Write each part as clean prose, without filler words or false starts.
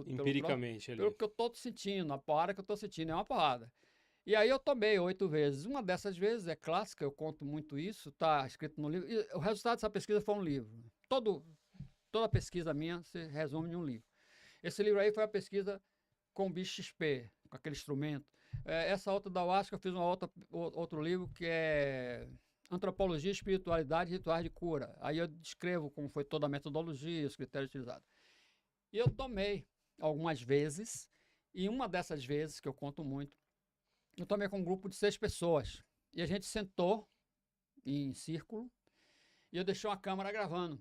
Empiricamente ali. Pelo que eu estou sentindo, a porrada que eu estou sentindo é uma porrada. E aí eu tomei 8 vezes. Uma dessas vezes é clássica, eu conto muito isso, está escrito no livro. E o resultado dessa pesquisa foi um livro. Toda pesquisa minha se resume em um livro. Esse livro aí foi a pesquisa com o bicho XP, com aquele instrumento. Essa outra da Ayahuasca eu fiz outro livro que é Antropologia, Espiritualidade e Rituais de Cura. Aí eu descrevo como foi toda a metodologia, os critérios utilizados. E eu tomei algumas vezes, e uma dessas vezes, que eu conto muito, eu tomei com um grupo de 6 pessoas. E a gente sentou em círculo e eu deixei uma câmera gravando.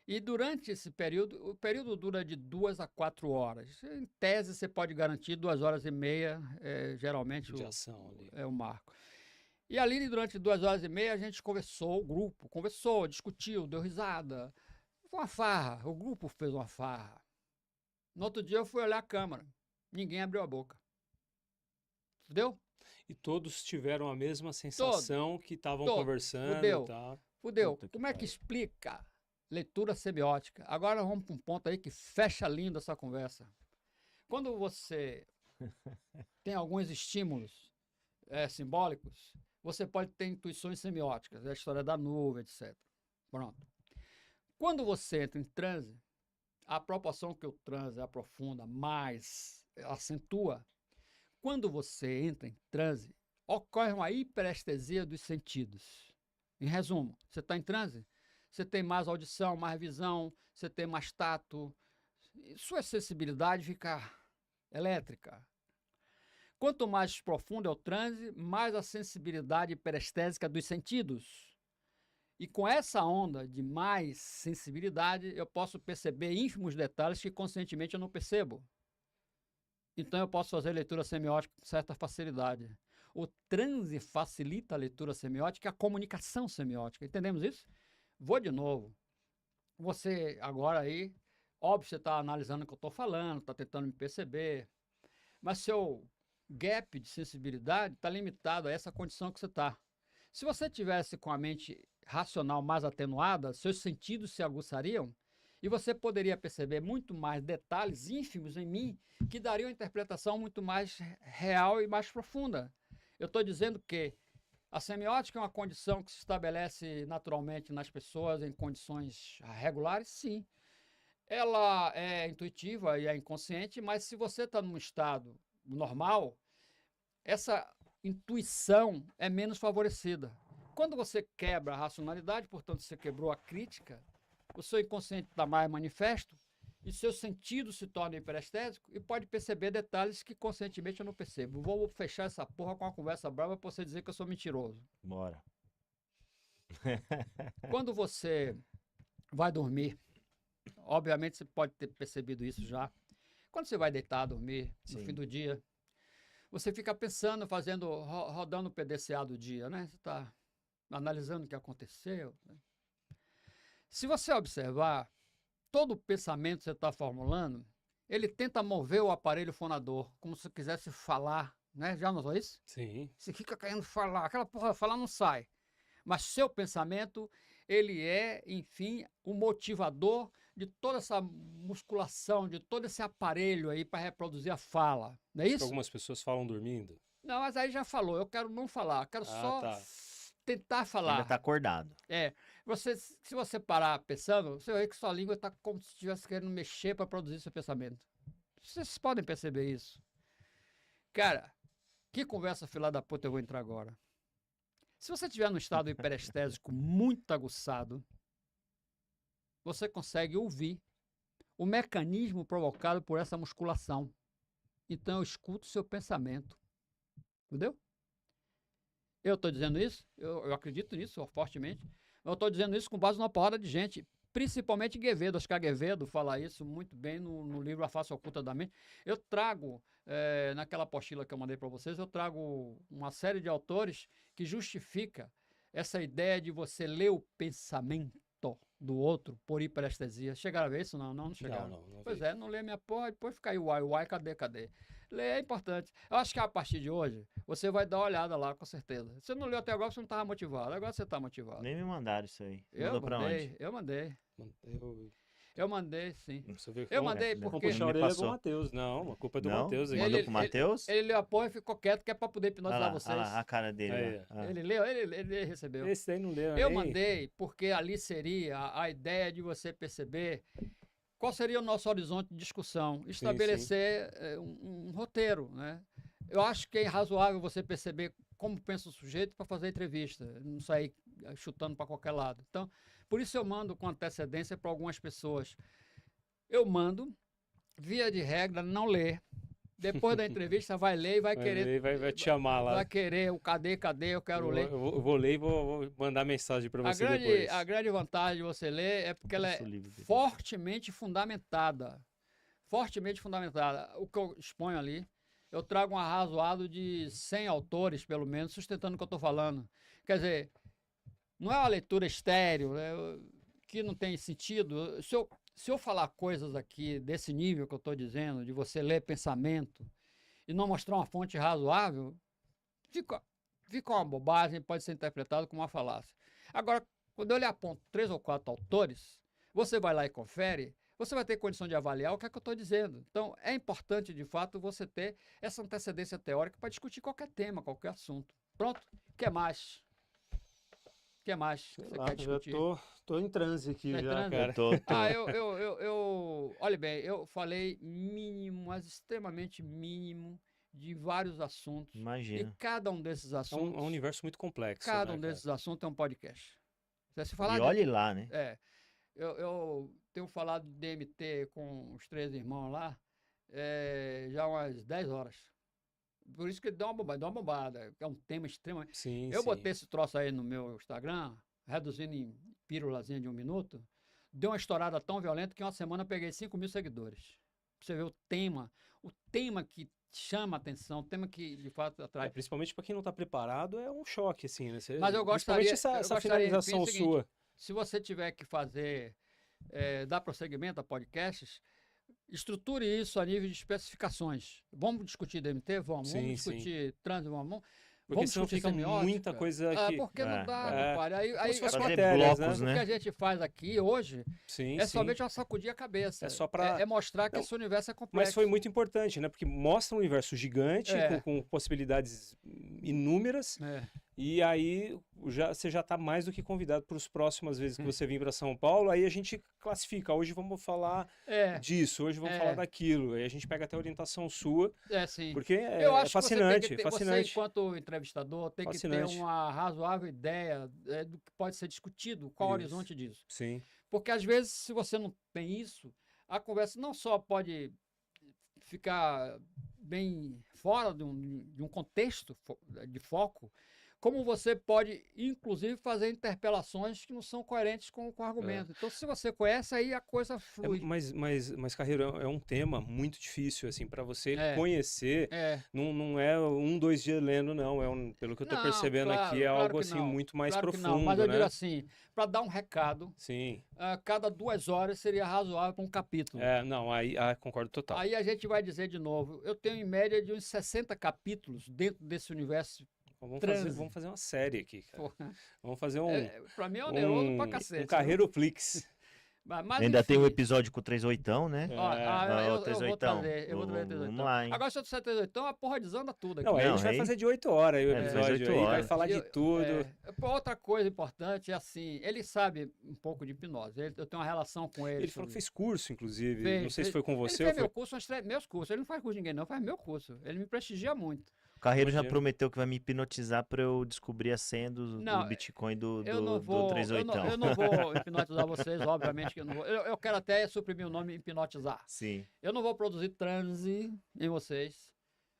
E durante esse período, o período dura de 2 a 4 horas. Em tese, você pode garantir 2 horas e meia, geralmente De ação ali. é o marco. E ali, durante 2 horas e meia, a gente conversou, o grupo conversou, discutiu, deu risada. Foi uma farra, o grupo fez uma farra. No outro dia eu fui olhar a câmera, ninguém abriu a boca. Entendeu? E todos tiveram a mesma Todo, sensação que estavam todo. conversando Fudeu. e tal. Fudeu. Puta que Como é que pariu. explica leitura semiótica? Agora vamos para um ponto aí que fecha lindo essa conversa. Quando você tem alguns estímulos simbólicos, você pode ter intuições semióticas, a história da nuvem, etc. Pronto. Quando você entra em transe, a proporção que o transe aprofunda mais acentua. Quando você entra em transe, ocorre uma hiperestesia dos sentidos. Em resumo, você está em transe, você tem mais audição, mais visão, você tem mais tato, sua sensibilidade fica elétrica. Quanto mais profundo é o transe, mais a sensibilidade hiperestésica dos sentidos. E com essa onda de mais sensibilidade, eu posso perceber ínfimos detalhes que conscientemente eu não percebo. Então eu posso fazer leitura semiótica com certa facilidade. O transe facilita a leitura semiótica e a comunicação semiótica. Entendemos isso? Vou de novo. Você agora aí, óbvio, você está analisando o que eu estou falando, está tentando me perceber, mas seu gap de sensibilidade está limitado a essa condição que você está. Se você tivesse com a mente racional mais atenuada, seus sentidos se aguçariam e você poderia perceber muito mais detalhes ínfimos em mim que dariam uma interpretação muito mais real e mais profunda. Eu estou dizendo que a semiótica é uma condição que se estabelece naturalmente nas pessoas em condições regulares, sim. Ela é intuitiva e é inconsciente, mas se você está num estado normal, essa intuição é menos favorecida. Quando você quebra a racionalidade, portanto, você quebrou a crítica, o seu inconsciente está mais manifesto e seu sentido se torna hiperestésico e pode perceber detalhes que conscientemente eu não percebo. Vou fechar essa porra com uma conversa brava para você dizer que eu sou mentiroso. Bora. Quando você vai dormir, obviamente você pode ter percebido isso já. Quando você vai deitar a dormir no Sim. fim do dia, você fica pensando, rodando o PDCA do dia, né? Você está analisando o que aconteceu. Né? Se você observar, todo pensamento que você está formulando, ele tenta mover o aparelho fonador, como se quisesse falar, né? Já notou isso? Sim. Você fica querendo falar, aquela porra falar não sai. Mas seu pensamento, ele é, enfim, o motivador de toda essa musculação, de todo esse aparelho aí para reproduzir a fala. Não é isso? Algumas pessoas falam dormindo. Não, mas aí já falou, eu quero não falar, eu quero só tá. tentar falar. Ainda tá acordado. Se você parar pensando, você vai ver que sua língua está como se estivesse querendo mexer para produzir seu pensamento. Vocês podem perceber isso. Cara, que conversa filha da puta eu vou entrar agora. Se você estiver num estado hiperestésico muito aguçado, você consegue ouvir o mecanismo provocado por essa musculação. Então eu escuto seu pensamento. Entendeu? Eu estou dizendo isso, eu acredito nisso fortemente. Eu estou dizendo isso com base numa porrada de gente, principalmente Quevedo. Oscar Quevedo fala isso muito bem no livro A Face Oculta da Mente. Eu trago, naquela apostila que eu mandei para vocês, eu trago uma série de autores que justifica essa ideia de você ler o pensamento do outro por hiperestesia. Chegaram a ver isso? Não chegaram. Não Pois vi. é, não lê minha porra, depois fica aí uai, cadê? Ler é importante. Eu acho que a partir de hoje, você vai dar uma olhada lá, com certeza. Você não leu até agora, você não estava motivado. Agora você está motivado. Nem me mandaram isso aí. Eu Mandou pra onde? mandei. Eu- Eu mandei, sim. Você vê que Eu vamos- mandei Vamos vamos porque puxar a Me orelha do passou. Matheus. Não, a culpa é do Não? Matheus aí. Ele- Mandou pro Matheus? ele leu a porra e ficou quieto, que é pra poder Olha hipnotizar lá, vocês. olha lá a cara dele. Aí, Lá. Ah. Ele leu, ele recebeu. Esse daí não leu, Eu nem- mandei porque ali seria a ideia de você perceber qual seria o nosso horizonte de discussão, estabelecer um roteiro, né? Eu acho que é razoável você perceber como pensa o sujeito para fazer a entrevista, não sair chutando para qualquer lado. Então, por isso eu mando com antecedência para algumas pessoas. Eu mando, via de regra, não lê. Depois da entrevista vai ler e vai querer ler, vai te chamar lá. vai querer o cadê, eu quero Eu ler. vou ler e vou mandar mensagem para você depois. A grande vantagem de você ler é porque ela é Esse livro dele. fortemente fundamentada. Fortemente fundamentada. O que eu exponho ali, eu trago um arrazoado de 100 autores, pelo menos, sustentando o que eu estou falando. Quer dizer, não é uma leitura estéril, né, que não tem sentido. Se eu falar coisas aqui desse nível que eu estou dizendo, de você ler pensamento e não mostrar uma fonte razoável, fica uma bobagem, pode ser interpretado como uma falácia. Agora, quando eu lhe aponto 3 ou 4 autores, você vai lá e confere, você vai ter condição de avaliar o que é que eu estou dizendo. Então, é importante, de fato, você ter essa antecedência teórica para discutir qualquer tema, qualquer assunto. Pronto? O que mais? O que mais que Sei você lá, quer já discutir? tô em transe aqui Tá em já, transe? cara. Tô. Olha bem, eu falei mínimo, mas extremamente mínimo, de vários assuntos. E Imagina. cada um desses É assuntos, um universo muito complexo, cada né, um cara? desses assuntos é um podcast. Se falar E de- olhe lá, né? eu tenho falado de DMT com os 3 irmãos lá, já umas 10 horas. Por isso que dá uma bombada, é um tema extremamente... Sim, Eu sim. botei esse troço aí no meu Instagram, reduzindo em pírulazinha de 1 minuto, deu uma estourada tão violenta que em uma semana eu peguei 5 mil seguidores. Pra você ver o tema que chama a atenção, o tema que de fato atrai. Principalmente para quem não tá preparado, é um choque, assim, né? Mas eu Principalmente gostaria- essa, eu essa gostaria, enfim, finalização o seguinte, sua. Se você tiver que fazer, dar prosseguimento a podcasts, estruture isso a nível de especificações. Vamos discutir DMT? Vamos. Sim, Vamos discutir trânsito? Vamos. Porque Vamos senão discutir fica semiótica? muita coisa aqui. Porque não dá, É. compadre. Aí, se fosse Fazer matérias, blocos, o né? que a gente faz aqui hoje Sim, é sim. somente uma sacudir a cabeça. É só pra- É mostrar que Não, esse universo é complexo. Mas foi muito importante, né? Porque mostra um universo gigante, É. com possibilidades inúmeras. É. E aí você já está mais do que convidado para as próximas vezes que você vir para São Paulo. Aí a gente classifica. Hoje vamos falar disso, hoje vamos falar daquilo. Aí a gente pega até a orientação sua, Sim. porque Eu é acho fascinante, que você tem que ter, fascinante. Você, enquanto entrevistador, tem que ter Fascinante. uma razoável ideia do que pode ser discutido, qual o Isso. horizonte disso. Sim, Porque, às vezes, se você não tem isso, a conversa não só pode ficar bem fora de um contexto de foco, como você pode, inclusive, fazer interpelações que não são coerentes com o argumento. Então, se você conhece, aí a coisa flui. mas Carreiro, é um tema muito difícil, assim, para você É. conhecer. Não é 2 dias lendo, não. Pelo que eu estou Não, percebendo claro, aqui, é claro algo que assim não. muito mais Claro que profundo, não, mas eu né? digo assim, para dar um recado, Sim. a cada 2 horas seria razoável para um capítulo. Não, aí concordo total. Aí a gente vai dizer de novo, eu tenho em média de uns 60 capítulos dentro desse universo. transe. Vamos fazer uma série aqui, cara. Pô, Vamos fazer Pra mim é oneroso pra cacete. um Carreiro Flix. Mas, Ainda tem o enfim. episódio com o 38, né? Ó, o eu vou 38. trazer, eu vou trazer Vamos 38. lá, hein? Agora, se eu disser 38, a porra desanda tudo aqui. Não, aí a Não, gente vai aí- fazer de 8 horas aí o É, episódio. 8 Aí vai horas. falar de Eu- tudo. Outra coisa importante é assim, ele sabe um pouco de hipnose, eu tenho uma relação com ele. Ele falou que sobre- fez curso, inclusive. Fez, Não sei se fez. foi com Ele você ou fez foi... meu curso, meus cursos. Ele não faz curso de ninguém, não, faz meu curso. Ele me prestigia muito. O Carreiro já Imagino. prometeu que vai me hipnotizar pra eu descobrir a senha do Não, Bitcoin do Eu não vou, 38. eu não vou hipnotizar vocês, obviamente que eu não vou. Eu quero até suprimir o nome hipnotizar. Sim. Eu não vou produzir transe em vocês,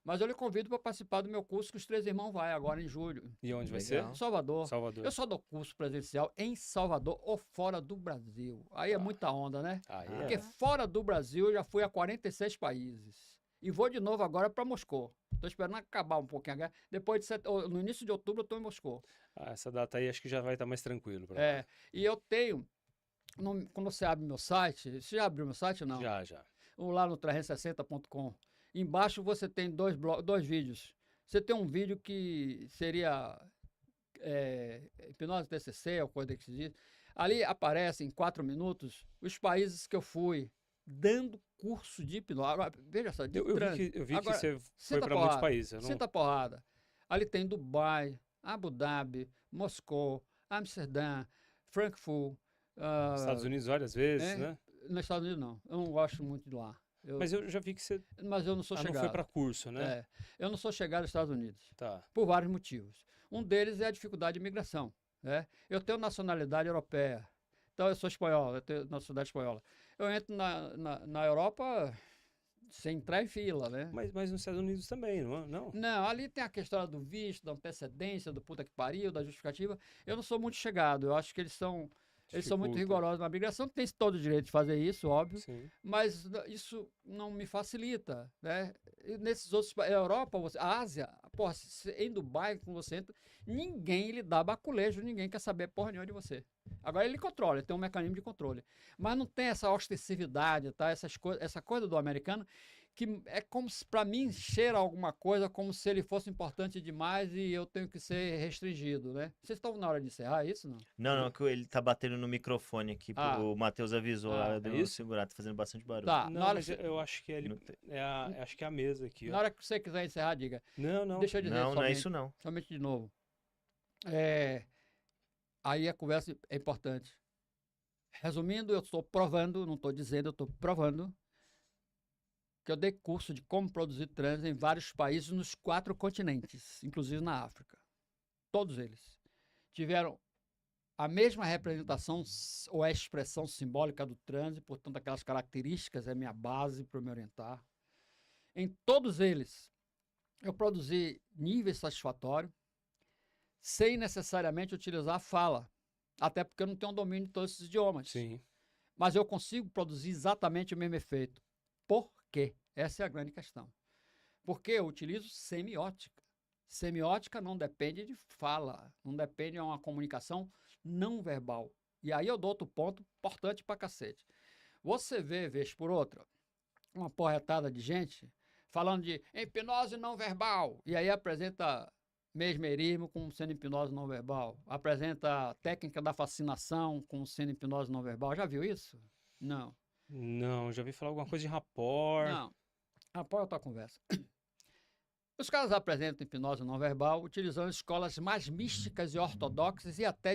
mas eu lhe convido para participar do meu curso que os 3 irmãos vai agora em julho, E onde vai Legal. em Salvador. ser? Salvador. Eu só dou curso presencial em Salvador ou fora do Brasil. Aí é muita onda, né? Aí Porque é. fora do Brasil eu já fui a 46 países. E vou de novo agora para Moscou. Estou esperando acabar um pouquinho a guerra. Depois de no início de outubro eu estou em Moscou. Essa data aí acho que já vai estar mais tranquilo. Pra lá. E eu tenho, quando você abre meu site, você já abriu meu site ou não? Já. Ou lá no 360.com. Embaixo você tem 2 vídeos. Você tem um vídeo que seria hipnose TCC, ou coisa que se diz. Ali aparecem em 4 minutos os países que eu fui dando curso de hipnose. Agora, veja só, de Eu transe. vi Agora, que você foi senta para muitos porrada, países. Eu não... Senta a porrada. Ali tem Dubai, Abu Dhabi, Moscou, Amsterdã, Frankfurt. Estados Unidos várias vezes, né? Nos Estados Unidos não. Eu não gosto muito de lá. Mas eu já vi que você Mas eu não sou chegado. não foi para curso, né? Eu não sou chegado aos Estados Unidos. Tá. Por vários motivos. Um deles é a dificuldade de imigração. Né? Eu tenho nacionalidade europeia. Então, eu sou espanhol, eu tenho nacionalidade espanhola. Eu entro na Europa sem entrar em fila, né? Mas nos Estados Unidos também, não? Não, ali tem a questão do visto, da antecedência, do puta que pariu, da justificativa. Eu não sou muito chegado. Eu acho que eles são muito rigorosos na migração. Tem todo o direito de fazer isso, óbvio. Sim. Mas isso não me facilita, né? E nesses outros países, Europa, a Ásia, porra, em Dubai, quando você entra, ninguém lhe dá baculejo, ninguém quer saber porra nenhuma de você. Agora ele controla, ele tem um mecanismo de controle. Mas não tem essa ostensividade, tá? Essa coisa do americano, que é como se, para mim, cheira alguma coisa, como se ele fosse importante demais e eu tenho que ser restringido, né? Vocês estão na hora de encerrar isso, não? Não, que ele tá batendo no microfone aqui, o Matheus avisou lá, eu dei uma segurada, tá fazendo bastante barulho. Tá, Não, mas eu acho que acho que é a mesa aqui. Na hora que você quiser encerrar, diga. Não. Deixa eu dizer não é isso não. Somente de novo. Aí a conversa é importante. Resumindo, eu estou provando, não estou dizendo, eu estou provando que eu dei curso de como produzir transe em vários países nos 4 continentes, inclusive na África. Todos eles tiveram a mesma representação ou a expressão simbólica do transe, portanto, aquelas características é minha base para me orientar. Em todos eles, eu produzi níveis satisfatórios, sem necessariamente utilizar a fala, até porque eu não tenho domínio de todos esses idiomas. Sim. Mas eu consigo produzir exatamente o mesmo efeito. Por quê? Essa é a grande questão. Porque eu utilizo semiótica. Semiótica não depende de fala, não depende de uma comunicação não verbal. E aí eu dou outro ponto importante pra cacete. Você vê, vez por outra, uma porretada de gente falando de hipnose não verbal, e aí apresenta mesmerismo como sendo hipnose não verbal, apresenta a técnica da fascinação como sendo hipnose não verbal. Já viu isso? Não. Não, já ouvi falar alguma coisa de rapport. Não. Rapport é outra conversa. Os caras apresentam hipnose não verbal utilizando escolas mais místicas e ortodoxas e até